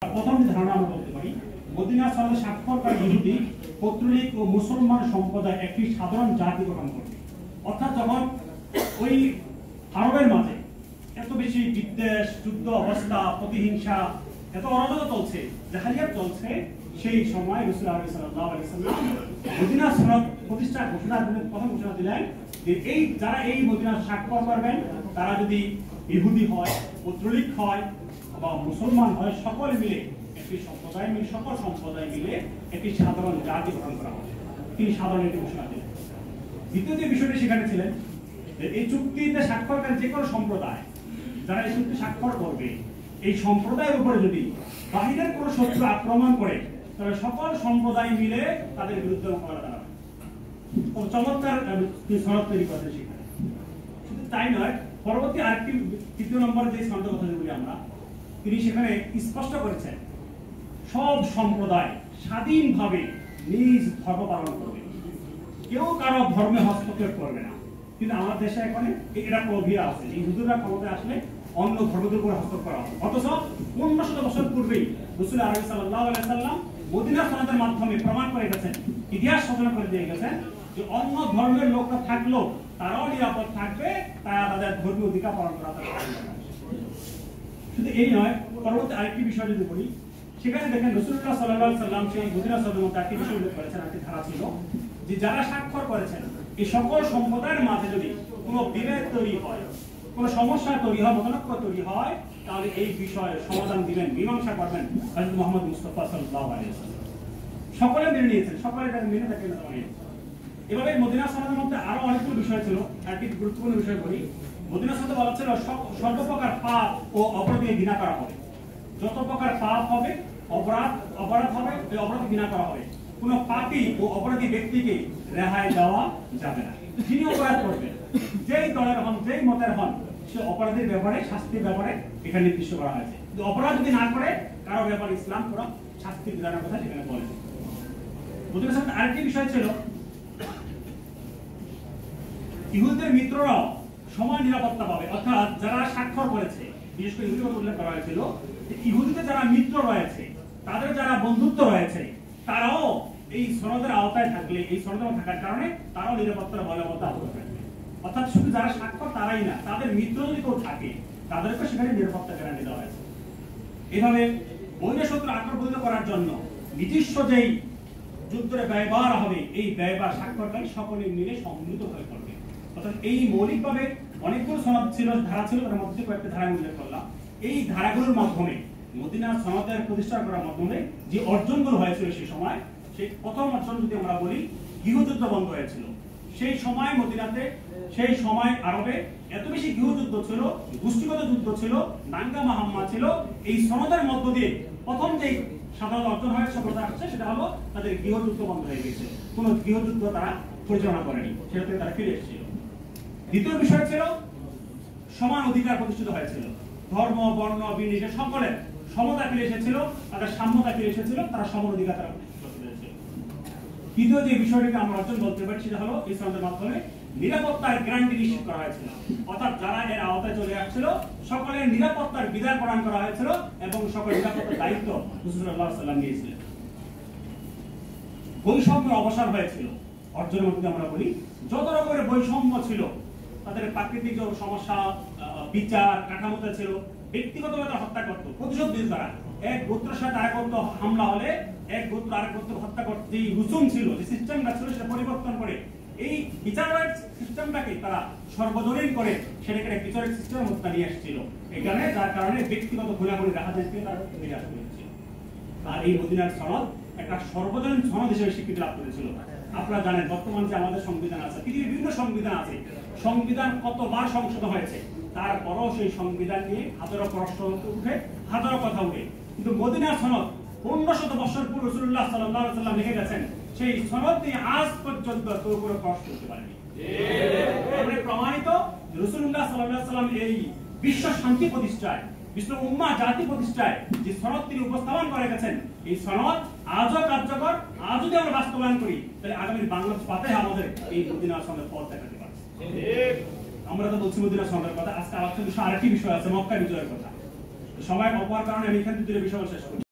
প্রথম ধারণা আমরা বলতে পারি মদিনা সনদে স্বাক্ষরকারী ইহুদি পৌত্তলিক ও মুসলমান সম্প্রদায় একটি সাধারণ জাতি গঠন করবে। অর্থাৎ যখন ওই আরবের মাঝে এত বেশি বিদ্বেষ, যুদ্ধ অবস্থা, প্রতিহিংসা, এত অরাজকতা চলছে, জাহেলিয়াত চলছে, সেই সময় রাসূল সাল্লাল্লাহু আলাইহি ওয়াসাল্লাম মদিনা সনদ প্রতিষ্ঠার ঘোষণা দিলেন। প্রথম ঘোষণা দিলেন যে এই যারা এই মদিনা স্বাক্ষর করবেন তারা যদি ইহুদি হয়, পৌত্তলিক হয় বা মুসলমান হয়, সকলে মিলে একটি সম্প্রদায় মিলে, সকল সম্প্রদায় মিলে একটি সাধারণ জাতি গঠন করা হবে। তিনি সাধারণ একটি ঘোষণা দিলেন। দ্বিতীয় যে বিষয়টি সেখানে ছিলেন যে এই চুক্তিতে স্বাক্ষরকারী যে কোনো সম্প্রদায় যারা এই চুক্তি স্বাক্ষর করবে, এই সম্প্রদায়ের উপরে যদি বাহিরের কোনো শত্রু আক্রমণ করে তবে সকল সম্প্রদায় মিলে তাদের বিরুদ্ধে মোকাবেলা করা হবে। চমৎকার সনদ তৈরি করেছে সেখানে। শুধু তাই নয়, পরবর্তী আরেকটি তৃতীয় নম্বর যে সনদের কথা বলি আমরা, তিনি সেখানে স্পষ্ট করেছেন সব সম্প্রদায় স্বাধীনভাবে নিজ ধর্ম পালন করবে, কেউ কারো ধর্মে হস্তক্ষেপ করবে না। কিন্তু আমার দেশে এখন এটা প্রভিয়া আছে, এই হুজুররা ক্ষমতায় আসলে অন্য ধর্মের উপর হস্তক্ষেপ করা হবে। অথচ 1500 বছর পূর্বেই রাসূল সাল্লাল্লাহু আলাইহি ওয়াসাল্লাম মদিনা সনদের মাধ্যমে প্রমাণ করে গেছেন, ইতিহাস সূচনা করে দিয়ে গেছেন যে অন্য ধর্মের লোকরা থাকলেও তারাও নিরাপদ থাকবে, তারা তাদের ধর্মীয় অধিকার পালন করা থাকবে। শুধু এই নয়, পরবর্তী আরেকটি বিষয় যদি বলি, সেখানে দেখেন রাসূলুল্লাহ সাল্লাল্লাহু আলাইহি ওয়াসাল্লাম সেই মদিনা সনদের মধ্যে একটি বিষয় উল্লেখ করেছেন, একটি ধারা ছিল যে যারা স্বাক্ষর করেছেন এই সকল সম্প্রদায়ের মাঝে যদি কোনো বিভেদ তৈরি হয়, কোনো সমস্যা তৈরি হয়, মতানৈক্য তৈরি হয়, তাহলে এই বিষয়ে সমাধান দিবেন, মীমাংসা করবেন হযরত মুহাম্মদ মুস্তাফা সাল্লাল্লাহু আলাইহি ওয়াসাল্লাম। সকলে মেনে নিয়েছেন, সকলে তাকে মেনে থাকেন। এভাবে মদিনা সনদের মধ্যে আরো অনেকগুলো বিষয় ছিল। একটি গুরুত্বপূর্ণ বিষয় বলি, মদিনা সনদে বলা ছিল সর্বপ্রকার পাপ ও অপরাধকে ঘৃণা করা হবে। যত প্রকার পাপ হবে, অপরাধ হবে, এই অপরাধকে ঘৃণা করা হবে। কোন পাপী ও অপরাধী ব্যক্তিকে রেহাই দেওয়া যাবে না। যিনি অপরাধ করবেন, যেই দলের হন, যেই মতের হন, সে অপরাধের ব্যাপারে, শাস্তির ব্যাপারে এখানে নির্দিষ্ট করা হয়েছে। অপরাধ যদি না করে কারো ব্যাপারে ইসলাম কোন শাস্তি বিধানের কথা সেখানে বলেছে। মদিনা সনদে আরেকটি বিষয় ছিল ইহুদিদের মিত্ররাও সমান নিরাপত্তা পাবে। অর্থাৎ যারা স্বাক্ষর করেছে, বিশেষ করে ইহুদিদের উল্লেখ করা হয়েছিল যে ইহুদিদের যারা মিত্র রয়েছে, তাদের যারা বন্ধুত্ব রয়েছে, তারাও এই সনদের আওতায় থাকলে, এই সনদের থাকার কারণে তারাও নিরাপত্তার বলবত্তা আবদ্ধ থাকবে। অর্থাৎ শুধু যারা স্বাক্ষর তারাই না, তাদের মিত্র যদি কেউ থাকে তাদেরকে সেখানে নিরাপত্তা গ্যারান্টি দেওয়া হয়েছে। এভাবে বৈরী শত্রু আক্রমণ করার জন্য নিজস্ব যেই যুদ্ধের ব্যয়ভার হবে, এই ব্যয়ভার স্বাক্ষরকারী সকলে মিলে সম্মিলিত হয়ে পড়বে। অর্থাৎ এই মৌলিকভাবে অনেকগুলো সনদ ছিল, ধারা ছিল, তার মধ্যে কয়েকটা ধারা উল্লেখ করলাম। এই ধারাগুলোর মাধ্যমে মদিনা সনদের প্রতিষ্ঠা করার মাধ্যমে যে অর্জনগুলো হয়েছিল সেই সময়, সেই প্রথম অর্জন যদি আমরা বলি, গৃহযুদ্ধ বন্ধ হয়েছিল। সেই সময় মদিনাতে, সেই সময় আরবে এত বেশি গৃহযুদ্ধ ছিল, গোষ্ঠীগত যুদ্ধ ছিল, দাঙ্গা মাহাম্মা ছিল। এই সনদের মধ্য দিয়ে প্রথম যে সাধারণ অর্জন হয়েছে, সফলতা আসছে, সেটা হলো তাদের গৃহযুদ্ধ বন্ধ হয়ে গেছে। কোনো গৃহযুদ্ধ তারা পরিচালনা করেনি, সেটা থেকে তারা ফিরে এসেছিল। দ্বিতীয় বিষয় ছিল সমান অধিকার প্রতিষ্ঠিত হয়েছিল। ধর্ম, বর্ণ, বিনিয়োগ সকলের সমতা ফিরে এসেছিল, তাদের সাম্যতা ফিরে এসেছিল, তারা সমান অধিকার তারা প্রতিষ্ঠিত করেছিল। তৃতীয় যে বিষয়টিকে আমরা অর্জন বলতে পারি সেটা হলো এই সনদের মাধ্যমে নিরাপত্তার গ্যারান্টি নিশ্চিত করা হয়েছিল। অর্থাৎ যারা এর আওতায় চলে আসছিল সকলের নিরাপত্তার বিধান প্রদান করা হয়েছিল এবং সকলের নিরাপত্তার দায়িত্ব রাসূল সাল্লাল্লাহু আলাইহি ওয়াসাল্লাম নিয়েছিলেন। বৈষম্যের অবসান হয়েছিল অর্জনের মধ্যে আমরা বলি। যত রকমের বৈষম্য ছিল, তাদের প্রাকৃতিক সমস্যা, বিচার কাঠামোতে ছিল, ব্যক্তিগতভাবে হত্যা করতো, প্রতিশোধ দিত তারা। এক গোত্রের সাথে আরেক গোত্র হামলা হলে এক গোত্র আরেক গোত্র হত্যা করতে যে রুসুম ছিল, যে সিস্টেমটা ছিল, সেটা পরিবর্তন করে এই বিচারিক সিস্টেমটাকে তারা সর্বজনীন করে সেটাকে একটা বিচারিক সিস্টেমের মধ্যে নিয়ে আসছিল। এখানে যার কারণে ব্যক্তিগত গুণাগুণি রাখা থেকে তারা ফিরে আসতে হয়েছিল। আর এই মদিনার সনদ একটা সর্বজনীন সনদ হিসেবে স্বীকৃতি লাভ করেছিল। আপনারা জানেন বর্তমান যে আমাদের সংবিধান আছে, পৃথিবীর বিভিন্ন সংবিধান আছে, সংবিধান কতবার সংশোধন হয়েছে, তারপরও সেই সংবিধান নিয়ে হাজারো প্রশ্ন উঠে, হাজারো কথা উঠে। কিন্তু মদিনার সনদ 1500 বছর পূর্বে রাসূলুল্লাহ সাল্লাল্লাহু আলাইহি ওয়াসাল্লাম লিখে গেছেন, সেই সনদ নিয়ে আজ পর্যন্ত কেউ কোনো প্রশ্ন করতে পারেনি। আমরা প্রমাণিত রাসূলুল্লাহ সাল্লাল্লাহু আলাইহি ওয়াসাল্লাম এই বিশ্ব শান্তি প্রতিষ্ঠায়, বিশ্ব উম্মাহ জাতি প্রতিষ্ঠায় যে সনদ তিনি উপস্থাপন করে গেছেন, এই সনদ আজও কার্যকর। আজ যদি আমরা বাস্তবায়ন করি তাহলে আগামী বাংলাদেশ পাতে আমাদের এই মদিনা সনদের পথ দেখাতে পারবে। আমরা তো বলছি মদিনা সনদের কথা, আজকে আলোচনা আরেকটি বিষয় আছে, মক্কা বিজয়ের কথা। সময় অল্পর কারণে আমি এখানে দুটো বিষয় শেষ করি।